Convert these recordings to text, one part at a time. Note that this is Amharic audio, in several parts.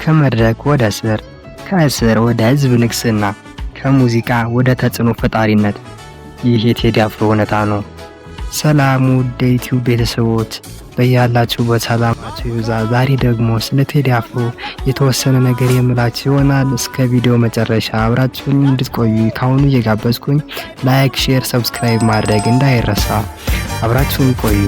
ከመድረክ ወደ እስር፣ ከእስር ወደ ህዝብ ንግስና፣ ከሙዚቃ ወደ ተጽዕኖ ፈጣሪነት። ይህ የቴዲ አፍሮ እውነታ ነው። ሰላም ውድ የዩቲዩብ ቤተሰቦች በያላችሁበት ሰላማችሁ ይብዛ። ዛሬ ደግሞ ስለ ቴዲ አፍሮ የተወሰነ ነገር የምላችሁ ይሆናል። እስከ ቪዲዮ መጨረሻ አብራችሁን እንድትቆዩ ካሁኑ እየጋበዝኩኝ ላይክ፣ ሼር፣ ሰብስክራይብ ማድረግ እንዳይረሳ። አብራችሁን ቆዩ።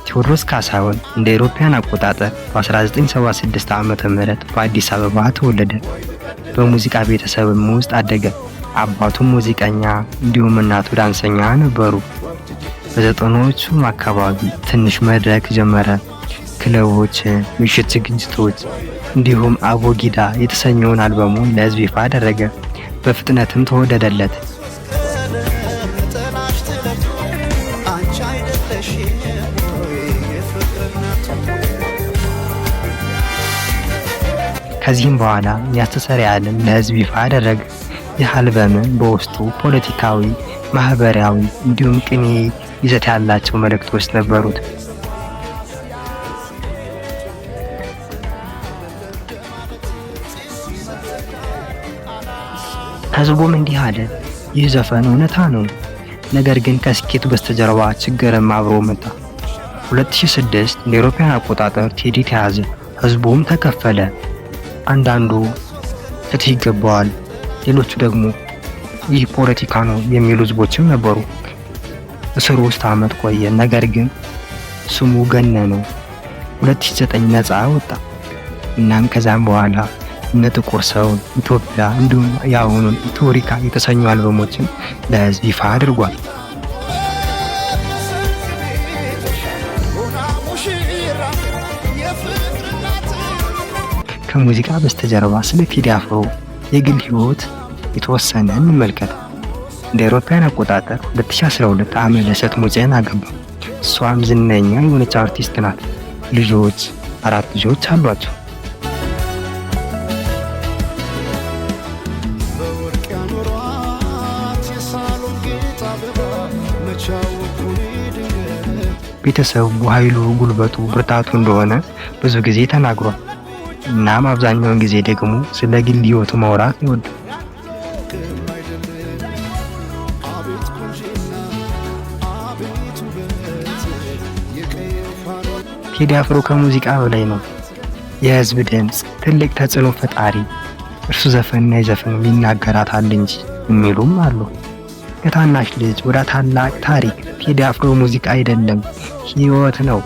ቴዎድሮስ ካሳሁን እንደ አውሮፓውያን አቆጣጠር በ1976 ዓ.ም በአዲስ አበባ ተወለደ። በሙዚቃ ቤተሰብም ውስጥ አደገ። አባቱ ሙዚቀኛ እንዲሁም እናቱ ዳንሰኛ ነበሩ። በዘጠናዎቹ አካባቢ ትንሽ መድረክ ጀመረ። ክለቦች፣ ምሽት ዝግጅቶች እንዲሁም አቦጊዳ የተሰኘውን አልበሙን ለህዝብ ይፋ አደረገ። በፍጥነትም ተወደደለት። ከዚህም በኋላ ያስተሰርይ ዓለም ለህዝብ ይፋ አደረገ። ይህ አልበም በውስጡ ፖለቲካዊ፣ ማህበራዊ እንዲሁም ቅኔ ይዘት ያላቸው መልእክቶች ነበሩት። ህዝቡም እንዲህ አለ፣ ይህ ዘፈን እውነታ ነው፣ ነገር ግን ከስኬቱ በስተጀርባ ችግርም አብሮ መጣ። 2006 እንደ አውሮፓውያን አቆጣጠር ቴዲ ተያዘ። ህዝቡም ተከፈለ። አንዳንዱ ፍትህ ይገባዋል፣ ሌሎቹ ደግሞ ይህ ፖለቲካ ነው የሚሉ ህዝቦችም ነበሩ። እስር ውስጥ ዓመት ቆየ፣ ነገር ግን ስሙ ገነነ። 2009 ነፃ ወጣ። እናም ከዛም በኋላ እነ ጥቁር ሰው፣ ኢትዮጵያ እንዲሁም የአሁኑን ቶሪካ የተሰኙ አልበሞችን ለህዝብ ይፋ አድርጓል። ከሙዚቃ በስተጀርባ ስለ ቴዲ አፍሮ የግል ህይወት የተወሰነ እንመልከት። እንደ አውሮፓውያን አቆጣጠር 2012 አመለሰት ሙጬን አገባ። እሷም ዝነኛ የሆነች አርቲስት ናት። ልጆች 4 ልጆች አሏቸው። ቤተሰቡ ኃይሉ፣ ጉልበቱ፣ ብርታቱ እንደሆነ ብዙ ጊዜ ተናግሯል። እናም አብዛኛውን ጊዜ ደግሞ ስለ ግል ህይወቱ ማውራት ይወዳል። ቴዲ አፍሮ ከሙዚቃ በላይ ነው። የህዝብ ድምፅ፣ ትልቅ ተጽዕኖ ፈጣሪ። እርሱ ዘፈንና የዘፈኑ ይናገራታል እንጂ የሚሉም አሉ። ከታናሽ ልጅ ወደ ታላቅ ታሪክ። ቴዲ አፍሮ ሙዚቃ አይደለም፣ ህይወት ነው።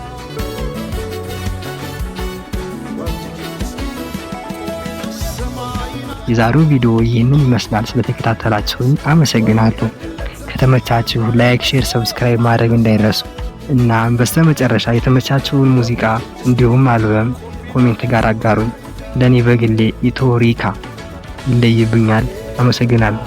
የዛሬው ቪዲዮ ይህንን ይመስላል። ስለተከታተላችሁኝ አመሰግናለሁ። ከተመቻችሁ ላይክ፣ ሼር፣ ሰብስክራይብ ማድረግ እንዳይረሱ እና በስተመጨረሻ የተመቻችሁን ሙዚቃ እንዲሁም አልበም ኮሜንት ጋር አጋሩኝ። ለኔ በግሌ ኢትዮሪካ ይለይብኛል። አመሰግናለሁ።